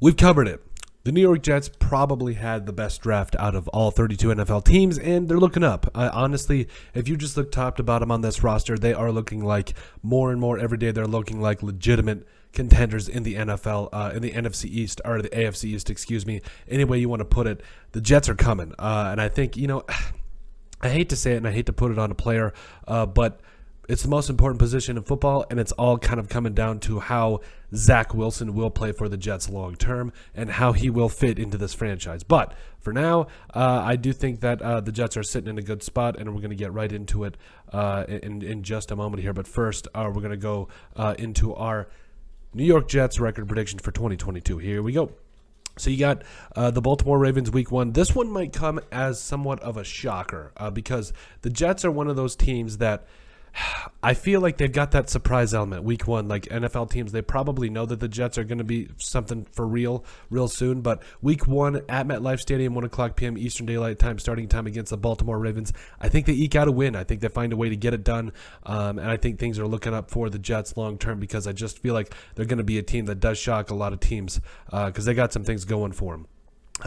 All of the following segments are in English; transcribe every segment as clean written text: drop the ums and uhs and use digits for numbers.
We've covered it. The New York Jets probably had the best draft out of all 32 NFL teams, and they're looking up. Honestly, if you just look top to bottom on this roster, they are looking like more and more every day. They're looking like legitimate contenders in the NFL, in the NFC East, or the AFC East, excuse me. Any way you want to put it, the Jets are coming. And I think, I hate to say it and I hate to put it on a player, but it's the most important position in football, and it's all kind of coming down to how Zach Wilson will play for the Jets long term and how he will fit into this franchise. But for now, I do think that the Jets are sitting in a good spot, and we're going to get right into it in just a moment here. But first, we're going to go into our New York Jets record prediction for 2022. Here we go. So you got the Baltimore Ravens week 1. This one might come as somewhat of a shocker because the Jets are one of those teams that I feel like they've got that surprise element week 1. Like NFL teams, they probably know that the Jets are going to be something for real soon. But week 1 at MetLife Stadium, 1 o'clock p.m. Eastern Daylight Time, starting time against the Baltimore Ravens. I think they eke out a win. I think they find a way to get it done. And I think things are looking up for the Jets long term because I just feel like they're going to be a team that does shock a lot of teams because they got some things going for them.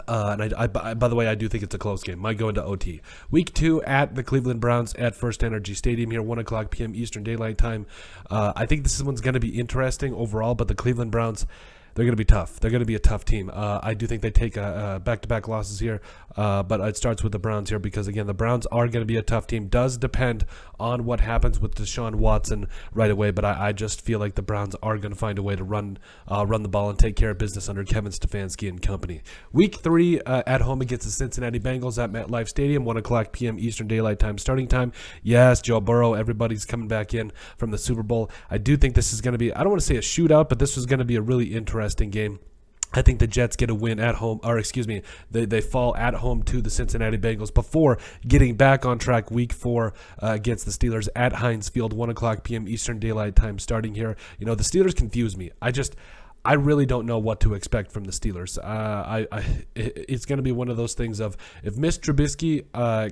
And I, by the way, I do think it's a close game. Might go into OT. Week 2 at the Cleveland Browns at First Energy Stadium here, 1 o'clock p.m. Eastern Daylight Time. I think this one's going to be interesting overall, but the Cleveland Browns, they're going to be tough. They're going to be a tough team. I do think they take back-to-back losses here, but it starts with the Browns here because, again, the Browns are going to be a tough team. Does depend on what happens with Deshaun Watson right away, but I just feel like the Browns are going to find a way to run the ball and take care of business under Kevin Stefanski and company. Week 3 at home against the Cincinnati Bengals at MetLife Stadium, 1 o'clock p.m. Eastern Daylight Time starting time. Yes, Joe Burrow, everybody's coming back in from the Super Bowl. I do think this is going to be, I don't want to say a shootout, but this was going to be a really interesting game. I think the Jets get a win at home, or excuse me, they fall at home to the Cincinnati Bengals before getting back on track week 4 against the Steelers at Heinz Field, 1 o'clock p.m. Eastern Daylight Time starting here. The Steelers confuse me. I really don't know what to expect from the Steelers. It's going to be one of those things of if Mitch Trubisky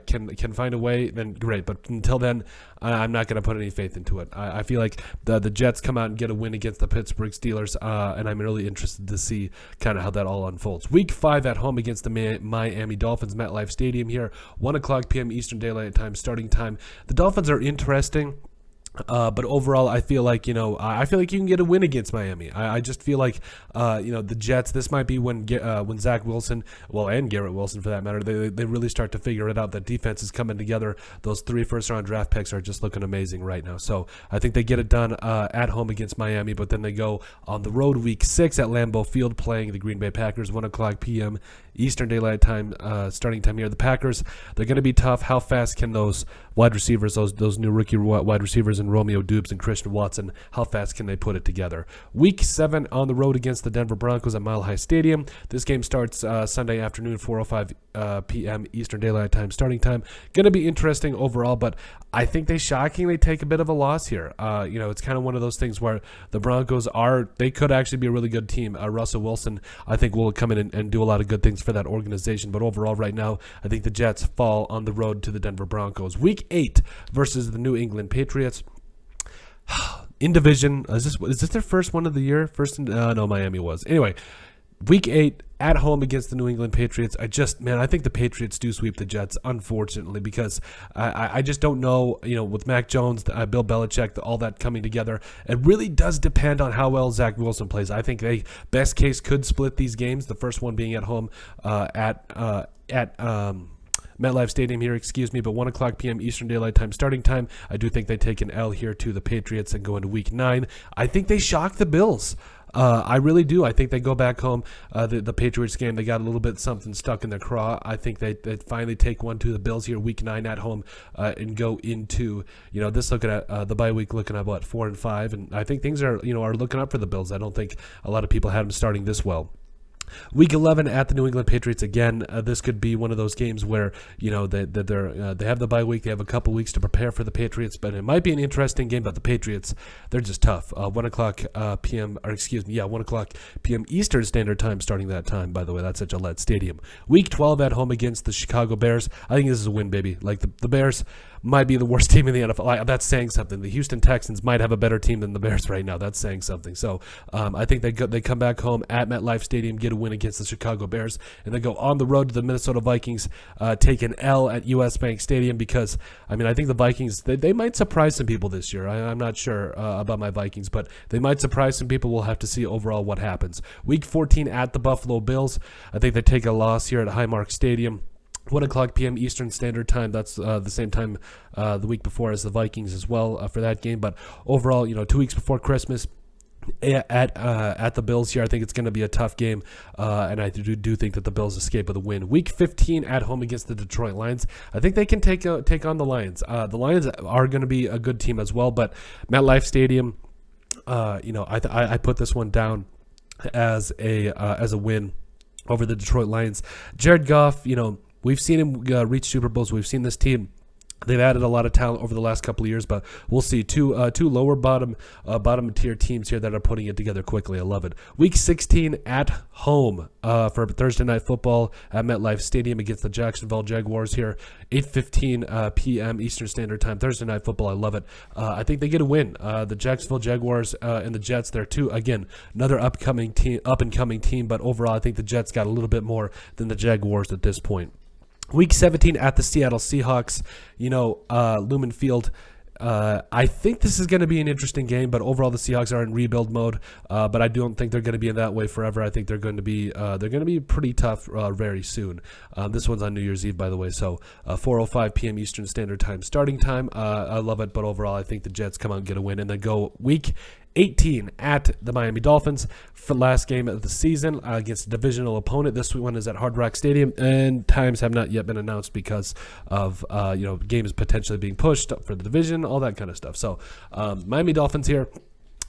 can find a way, then great. But until then, I'm not going to put any faith into it. I feel like the Jets come out and get a win against the Pittsburgh Steelers, and I'm really interested to see kind of how that all unfolds. Week 5 at home against the Miami Dolphins, MetLife Stadium here, 1 o'clock p.m. Eastern Daylight Time starting time. The Dolphins are interesting. But overall, I feel like you can get a win against Miami. I just feel like the Jets. This might be when Zach Wilson, and Garrett Wilson for that matter, they really start to figure it out. That defense is coming together. Those 3 first-round draft picks are just looking amazing right now. So I think they get it done at home against Miami, but then they go on the road week 6 at Lambeau Field playing the Green Bay Packers, 1 o'clock p.m. Eastern Daylight Time starting time here. The Packers, they're going to be tough. How fast can those wide receivers, those new rookie wide receivers and Romeo Dubes and Christian Watson, how fast can they put it together? Week 7 on the road against the Denver Broncos at Mile High Stadium. This game starts Sunday afternoon, 4:05 p.m. Eastern Daylight Time starting time. Going to be interesting overall, but I think they shockingly take a bit of a loss here. It's kind of one of those things where the Broncos they could actually be a really good team. Russell Wilson, I think, will come in and do a lot of good things for that organization, but overall right now, I think the Jets fall on the road to the Denver Broncos. Week 8 versus the New England Patriots. In division, is this their first one of the year? No, Miami was. Anyway, week 8 at home against the New England Patriots. I think the Patriots do sweep the Jets, unfortunately, because I just don't know, with Mac Jones, Bill Belichick, all that coming together. It really does depend on how well Zach Wilson plays. I think they, best case, could split these games, the first one being at home at MetLife Stadium here, but 1 o'clock p.m. Eastern Daylight Time starting time. I do think they take an L here to the Patriots and go into week 9. I think they shock the Bills. I really do. I think they go back home. The Patriots game, they got a little bit something stuck in their craw. I think they finally take one to the Bills here, week 9 at home, and go into this looking at the bye week, looking at 4-5, and I think things are looking up for the Bills. I don't think a lot of people had them starting this well. Week 11 at the New England Patriots again. This could be one of those games where they have the bye week. They have a couple weeks to prepare for the Patriots, but it might be an interesting game. But the Patriots, they're just tough. 1 o'clock p.m. 1 o'clock p.m. Eastern Standard Time. Starting that time, by the way, that's at Gillette Stadium. Week 12 at home against the Chicago Bears. I think this is a win, baby. Like the Bears, might be the worst team in the NFL. That's saying something. The Houston Texans might have a better team than the Bears right now. That's saying something. So I think they come back home at MetLife Stadium, get a win against the Chicago Bears, and then go on the road to the Minnesota Vikings, take an L at US Bank Stadium because, I mean, I think the Vikings, they might surprise some people this year. I'm not sure about my Vikings, but they might surprise some people. We'll have to see overall what happens. Week 14 at the Buffalo Bills. I think they take a loss here at Highmark Stadium. 1 o'clock p.m. Eastern Standard Time. That's the same time the week before as the Vikings as well for that game. But overall, 2 weeks before Christmas, at the Bills here, I think it's going to be a tough game, and I do think that the Bills escape with a win. Week 15 at home against the Detroit Lions. I think they can take on the Lions. The Lions are going to be a good team as well, but MetLife Stadium, I put this one down as a win over the Detroit Lions. Jared Goff, we've seen him reach Super Bowls. We've seen this team. They've added a lot of talent over the last couple of years, but we'll see. Two lower bottom tier teams here that are putting it together quickly. I love it. Week 16 at home for Thursday Night Football at MetLife Stadium against the Jacksonville Jaguars here. 8:15 p.m. Eastern Standard Time. Thursday Night Football. I love it. I think they get a win. The Jacksonville Jaguars and the Jets there too. Again, another up and coming team, but overall, I think the Jets got a little bit more than the Jaguars at this point. Week 17 at the Seattle Seahawks, Lumen Field. I think this is going to be an interesting game, but overall the Seahawks are in rebuild mode. But I don't think they're going to be in that way forever. I think they're going to be pretty tough very soon. This one's on New Year's Eve, by the way, so 4:05 p.m. Eastern Standard Time starting time. I love it, but overall I think the Jets come out and get a win, and then go week 18 at the Miami Dolphins for the last game of the season against a divisional opponent. This one is at Hard Rock Stadium, and times have not yet been announced because of games potentially being pushed for the division, all that kind of stuff. So Miami Dolphins here.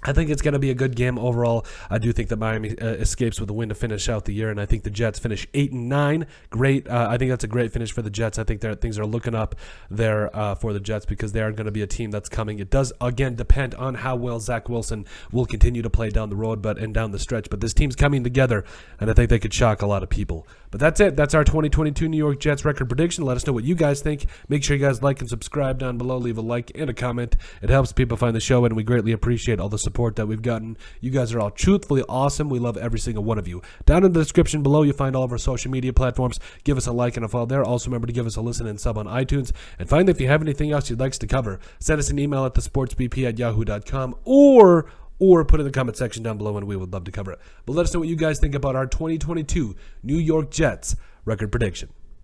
I think it's going to be a good game overall. I do think that Miami escapes with a win to finish out the year, and I think the Jets finish 8-9. Great. I think that's a great finish for the Jets. I think things are looking up there for the Jets because they are going to be a team that's coming. It does, again, depend on how well Zach Wilson will continue to play down the road and down the stretch, but this team's coming together, and I think they could shock a lot of people. But that's it. That's our 2022 New York Jets record prediction. Let us know what you guys think. Make sure you guys like and subscribe down below. Leave a like and a comment. It helps people find the show, and we greatly appreciate all the support that we've gotten. You guys are all truthfully awesome. We love every single one of you. Down in the description below, you'll find all of our social media platforms. Give us a like and a follow there. Also, remember to give us a listen and sub on iTunes. And finally, if you have anything else you'd like us to cover, send us an email at thesportsbp@yahoo.com or put it in the comment section down below, and we would love to cover it. But let us know what you guys think about our 2022 New York Jets record prediction.